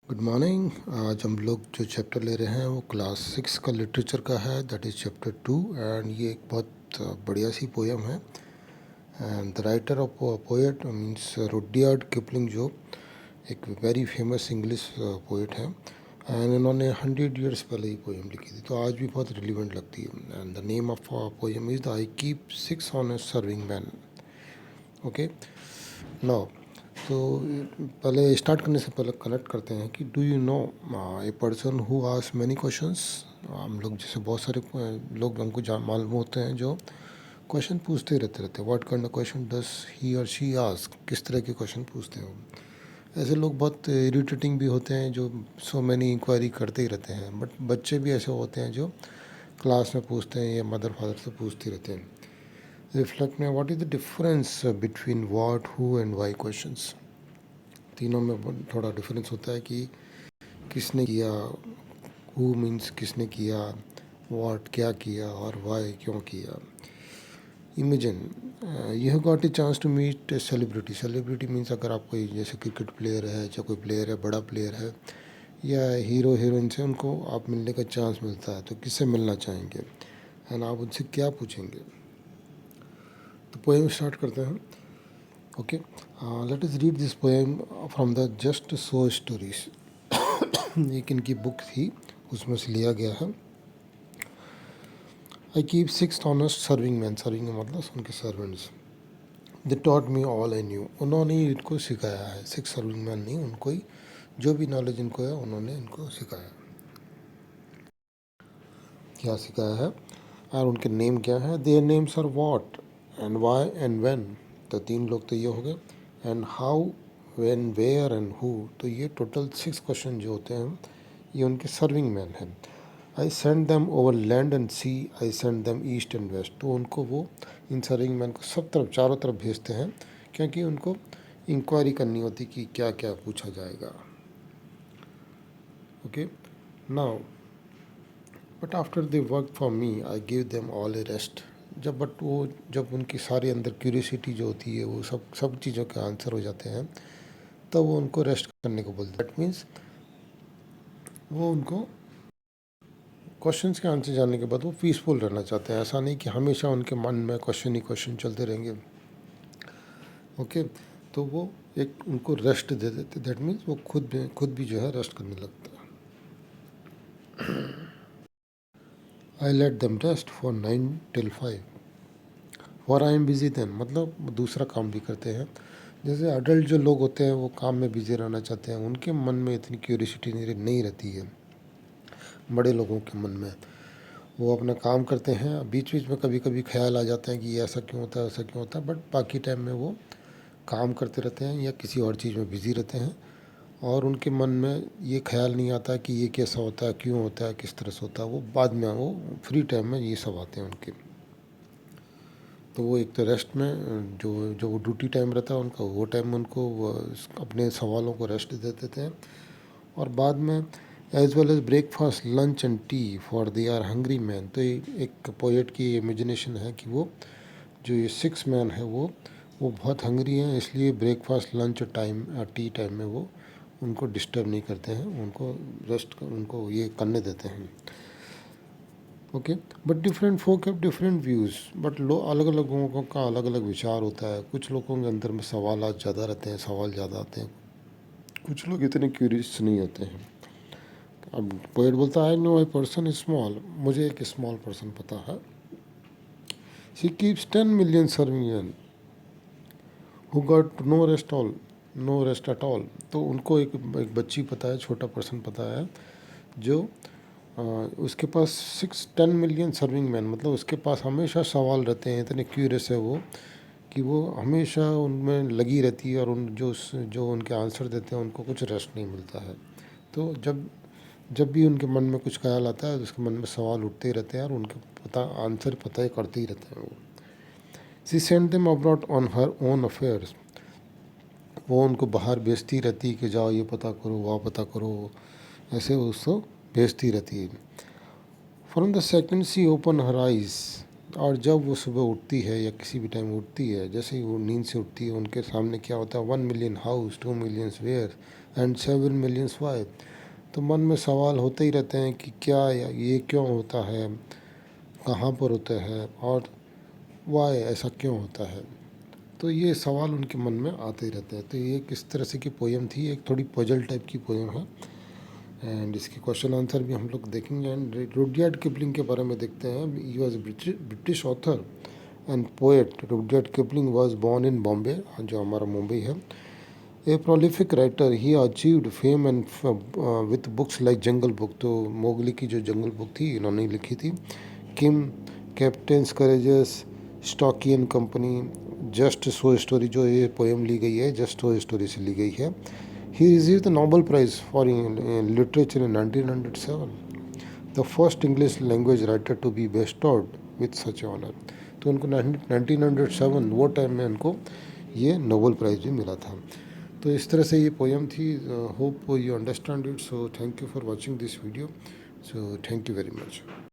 Good morning. आज हम लोग जो चैप्टर ले रहे हैं वो क्लास 6 का लिटरेचर का है, दैट इज़ चैप्टर 2। एंड ये एक बहुत बढ़िया सी पोएम है। And the writer of poet means Rudyard Kipling, जो एक वेरी फेमस इंग्लिश पोएट है। एंड इन्होंने 100 ईयर्स पहले ही पोएम लिखी थी, तो आज भी बहुत रिलीवेंट लगती है। And the name of poem is the I keep 6 honest serving man. Okay, now तो पहले स्टार्ट करने से पहले कनेक्ट करते हैं कि do you know a person who ask many questions. हम लोग जैसे बहुत सारे लोग हमको मालूम होते हैं जो क्वेश्चन पूछते रहते हैं। व्हाट काइंड ऑफ क्वेश्चन डस ही और शी आस्क, किस तरह के क्वेश्चन पूछते हैं वो। ऐसे लोग बहुत इरिटेटिंग भी होते हैं जो सो मैनी इंक्वायरी करते ही रहते हैं। बट बच्चे भी ऐसे होते हैं जो क्लास में पूछते हैं या मदर फादर से पूछते रहते हैं। रिफ्लेक्ट में what is the difference between what, who and why questions. तीनों में थोड़ा डिफरेंस होता है कि किसने किया, हु मीन्स किसने किया, व्हाट क्या किया, और वाई क्यों किया। Imagine you have got a chance to meet a celebrity. Celebrity means अगर आप कोई जैसे क्रिकेट प्लेयर है या कोई प्लेयर है, बड़ा प्लेयर है, या हीरो हीरोइन से उनको आप मिलने का चांस मिलता है, तो किससे मिलना चाहेंगे एंड आप उनसे क्या पूछेंगे। तो पोएम स्टार्ट करते हैं। Okay, let us read this poem from the just so stories. एक इनकी बुक थी, उसमें से लिया गया है। I keep 6 honest serving man. Serving मतलब उनके servants. They taught me all I knew. उन्होंने ही इनको सिखाया है। 6 सर्विंग मैन नहीं, उनको ही जो भी नॉलेज इनको है उन्होंने इनको सिखाया। क्या सिखाया है और उनके नेम क्या है। Their names are what and why and when. तो 3 लोग तो ये हो गए। And how, when, where and who. तो ये टोटल 6 क्वेश्चन जो होते हैं ये उनके सर्विंग मैन हैं। I send them over land and sea, I send them east and west. तो उनको वो इन सर्विंग मैन को सब तरफ, चारों तरफ भेजते हैं, क्योंकि उनको इंक्वायरी करनी होती कि क्या क्या पूछा जाएगा। Okay, now but after they work for me I give them all A rest. जब उनकी सारी अंदर क्यूरियोसिटी जो होती है वो सब चीज़ों के आंसर हो जाते हैं, तब वो उनको रेस्ट करने को बोलते हैं। दैट मीन्स वो उनको क्वेश्चंस के आंसर जानने के बाद वो पीसफुल रहना चाहते हैं। ऐसा नहीं कि हमेशा उनके मन में क्वेश्चन ही क्वेश्चन चलते रहेंगे। ओके, तो वो एक उनको रेस्ट दे देते। दैट मीन्स वो खुद भी जो है रेस्ट करने लगता है। I let them rest for 9 till 5 for I am busy then. मतलब दूसरा काम भी करते हैं। जैसे अडल्ट जो लोग होते हैं वो काम में बिजी रहना चाहते हैं, उनके मन में इतनी क्यूरियोसिटी नहीं रहती है। बड़े लोगों के मन में वो अपना काम करते हैं, बीच बीच में कभी कभी ख्याल आ जाते हैं कि ये ऐसा क्यों होता है, ऐसा क्यों होता है, बट बाकी टाइम में वो काम करते रहते हैं या किसी और चीज़ में बिज़ी रहते हैं। और उनके मन में ये ख्याल नहीं आता कि ये कैसा होता है, क्यों होता है, किस तरह से होता है। वो बाद में, वो फ्री टाइम में ये सब आते हैं उनके। तो वो एक तो रेस्ट में जो जो वो ड्यूटी टाइम रहता है उनका, वो टाइम उनको वो अपने सवालों को रेस्ट दे देते हैं। और बाद में as well as breakfast, lunch and tea for they are hungry men. तो एक पोएट की इमेजिनेशन है कि वो जो ये 6 मैन है वो बहुत हंग्री हैं, इसलिए breakfast, lunch time, T time में वो उनको डिस्टर्ब नहीं करते हैं, उनको रेस्ट, उनको ये करने देते हैं। Okay, but different folk have different views. बट अलग अलग लोगों का अलग अलग विचार होता है। कुछ लोगों के अंदर में सवाल ज़्यादा रहते हैं, सवाल ज़्यादा आते हैं। कुछ लोग इतने क्यूरियस नहीं होते हैं। अब पोएट बोलता है, I know a person small. मुझे एक स्मॉल पर्सन पता है। She keeps 10 million serving who got no rest at all. तो उनको एक बच्ची पता है, छोटा पर्सन पता है, जो उसके पास 10 million सर्विंग मैन, मतलब उसके पास हमेशा सवाल रहते हैं। इतने क्यूरियस है वो कि वो हमेशा उनमें लगी रहती है, और जो उनके आंसर देते हैं उनको कुछ रेस्ट नहीं मिलता है। तो जब भी उनके मन में कुछ ख्याल आता है, उसके मन में सवाल उठते ही रहते हैं, और उनके आंसर पता ही करते ही रहते हैं वो। She send them abroad on her own affairs. वो उनको बाहर भेजती रहती है कि जाओ ये पता करो, वहाँ पता करो, ऐसे उसको भेजती रहती है। From the second she open her eyes. और जब वो सुबह उठती है या किसी भी टाइम उठती है, जैसे ही वो नींद से उठती है, उनके सामने क्या होता है, 1 मिलियन हाउस, 2 मिलियन वेयर एंड 7 मिलियन वाइफ। तो मन में सवाल होते ही रहते हैं कि क्या ये क्यों होता है, कहाँ पर होता है, और वाई ऐसा क्यों होता है। तो ये सवाल उनके मन में आते ही रहते हैं। तो ये किस तरह से की पोएम थी, एक थोड़ी पजल टाइप की पोएम है, एंड इसके क्वेश्चन आंसर भी हम लोग देखेंगे। एंड रुडयार्ड किपलिंग के बारे में देखते हैं। He was British author and poet. Rudyard Kipling was born in Bombay, जो हमारा मुंबई है। A prolific writer, he achieved fame and with books like Jungle Book. तो मोगली की जो जंगल बुक थी इन्होंने लिखी थी। Kim, Captains Courageous, Stalky and Company, Just So Story, जो ये पोएम ली गई है जस्ट सो स्टोरी से ली गई है। He receive the Nobel prize for literature in 1907, the first English language writer to be bestowed with such honour. तो उनको 1907 वो टाइम में उनको ये नोबेल प्राइज़ भी मिला था। तो इस तरह से ये पोएम थी। Hope you understand it. So thank you for watching this video. So thank you very much.